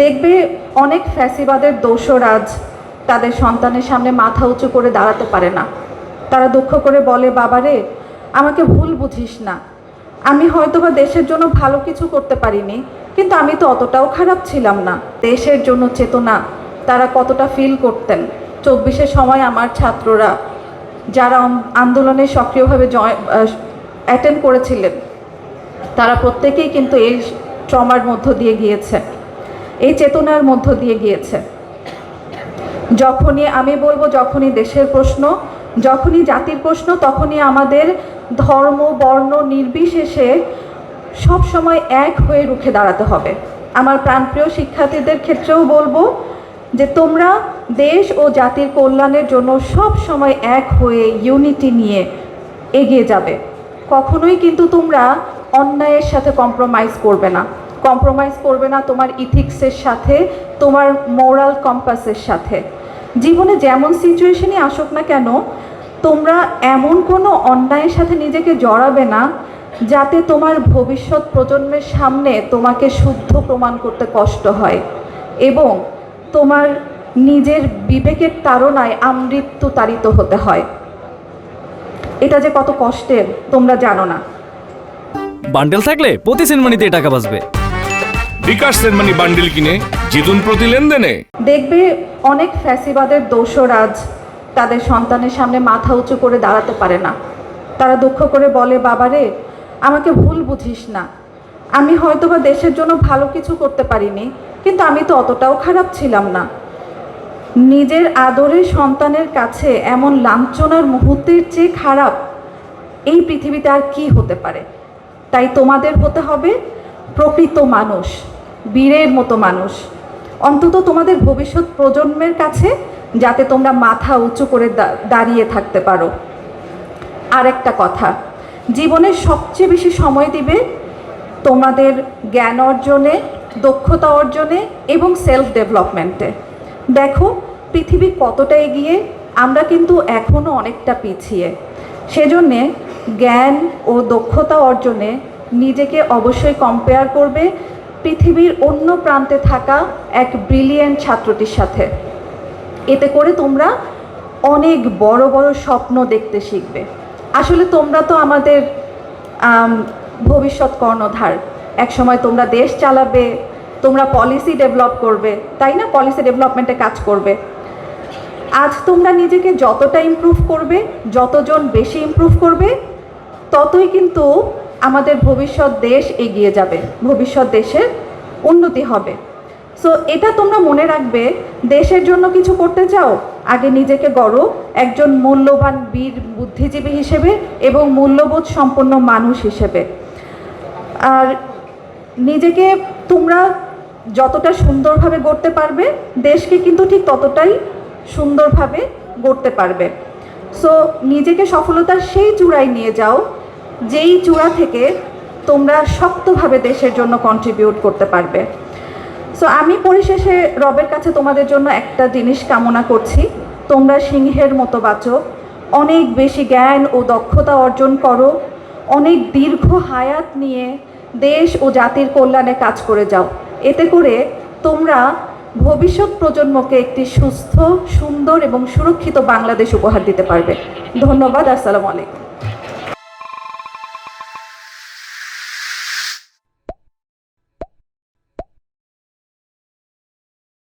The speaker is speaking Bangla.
দেখবে অনেক ফ্যাসিবাদের দোসরাজ তাদের সন্তানের সামনে মাথা উঁচু করে দাঁড়াতে পারে না। তারা দুঃখ করে বলে, বাবারে আমাকে ভুল বুঝিস না, আমি হয়তোবা দেশের জন্য ভালো কিছু করতে পারিনি, কিন্তু আমি তো অতটাও খারাপ ছিলাম না। দেশের জন্য চেতনা তারা কতটা ফিল করতেন। 24-এর সময় আমার ছাত্ররা যারা আন্দোলনে সক্রিয়ভাবে অ্যাটেন্ড করেছিলেন তারা প্রত্যেকেই কিন্তু এই ট্রমার মধ্য দিয়ে গিয়েছে, এই চেতনার মধ্য দিয়ে গিয়েছে। যখনই আমি বলবো, যখনই দেশের প্রশ্ন, যখনই জাতির প্রশ্ন, তখনই আমাদের ধর্ম বর্ণ নির্বিশেষে সব সময় এক হয়ে রুখে দাঁড়াতে হবে। আমার প্রাণপ্রিয় শিক্ষার্থীদের ক্ষেত্রেও বলবো যে তোমরা দেশ ও জাতির কল্যাণের জন্য সব সময় এক হয়ে ইউনিটি নিয়ে এগিয়ে যাবে। কখনোই কিন্তু তোমরা অন্যায়ের সাথে কম্প্রোমাইজ করবে না, তোমার ইথিক্সের সাথে, তোমার মোরাল কম্পাসের সাথে। জীবনে যেমন সিচুয়েশনই আসুক না কেন, তোমরা এমন কোনো অন্যায়ের সাথে নিজেকে জড়াবে না যাতে তোমার ভবিষ্যৎ প্রজন্মের সামনে তোমাকে শুদ্ধ প্রমাণ করতে কষ্ট হয় এবং তোমার নিজের বিবেকের তাড়নায় আমৃত্যু তাড়িত হতে হয়। এটা যে কত কষ্টের তোমরা জানো না। বান্ডেল থাকলে প্রতি সেনমানিতে টাকা বাঁচবে। বিকাশ সেনমানি বান্ডেল কিনে জিতুন প্রতি লেনদেনে। দেখবে অনেক ফ্যাসিবাদের দোসরাজ তাদের সন্তানের সামনে মাথা উঁচু করে দাঁড়াতে পারে না। তারা দুঃখ করে বলে, বাবারে আমাকে ভুল বুঝিস না, আমি হয়তোবা দেশের জন্য ভালো কিছু করতে পারিনি, কিন্তু আমি তো অতটাও খারাপ ছিলাম না। নিজের আদরের সন্তানের কাছে এমন লাঞ্ছনার মুহূর্তের চেয়ে খারাপ এই পৃথিবীতে আর কি হতে পারে। তাই তোমাদের হতে হবে প্রকৃত মানুষ, বীরের মতো মানুষ, অন্তত তোমাদের ভবিষ্যৎ প্রজন্মের কাছে, যাতে তোমরা মাথা উঁচু করে দাঁড়িয়ে থাকতে পারো। আর একটা কথা, জীবনের সবচেয়ে বেশি সময় দিবে তোমাদের জ্ঞান অর্জনে, দক্ষতা অর্জনে এবং সেলফ ডেভেলপমেন্টে। দেখো পৃথিবী কতটা এগিয়ে, আমরা কিন্তু এখনও অনেকটা পিছিয়ে। সেজন্যে জ্ঞান ও দক্ষতা অর্জনে নিজেকে অবশ্যই কম্পেয়ার করবে পৃথিবীর অন্য প্রান্তে থাকা এক ব্রিলিয়েন্ট ছাত্রটির সাথে। এতে করে তোমরা অনেক বড় বড় স্বপ্ন দেখতে শিখবে। আসলে তোমরা তো আমাদের ভবিষ্যৎ কর্ণধার। একসময় তোমরা দেশ চালাবে, তোমরা পলিসি ডেভেলপ করবে, তাই না? পলিসি ডেভেলপমেন্টে কাজ করবে। আজ তোমরা নিজেকে যতটা ইমপ্রুভ করবে, যতজন বেশি ইমপ্রুভ করবে, ততই কিন্তু আমাদের ভবিষ্যৎ দেশ এগিয়ে যাবে, ভবিষ্যৎ দেশের উন্নতি হবে। সো এটা তোমরা মনে রাখবে, দেশের জন্য কিছু করতে চাও, আগে নিজেকে গড়ো একজন মূল্যবান বীর বুদ্ধিজীবী হিসেবে এবং মূল্যবোধ সম্পন্ন মানুষ হিসেবে। আর নিজেকে তোমরা যতটা সুন্দরভাবে গড়তে পারবে, দেশকে কিন্তু ঠিক ততটাই সুন্দরভাবে গড়তে পারবে। সো নিজেকে সফলতার সেই চূড়ায় নিয়ে যাও, যেই চূড়া থেকে তোমরা শক্তভাবে দেশের জন্য কন্ট্রিবিউট করতে পারবে। সো আমি পরিশেষে রবের কাছে তোমাদের জন্য একটা জিনিস কামনা করছি, তোমরা সিংহের মতো বাঁচো, অনেক বেশি জ্ঞান ও দক্ষতা অর্জন করো, অনেক দীর্ঘ হায়াত নিয়ে দেশ ও জাতির কল্যাণে কাজ করে যাও। এতে করে তোমরা ভবিষ্যৎ প্রজন্মকে একটি সুস্থ, সুন্দর এবং সুরক্ষিত বাংলাদেশ উপহার দিতে পারবে। ধন্যবাদ। আসসালামু আলাইকুম।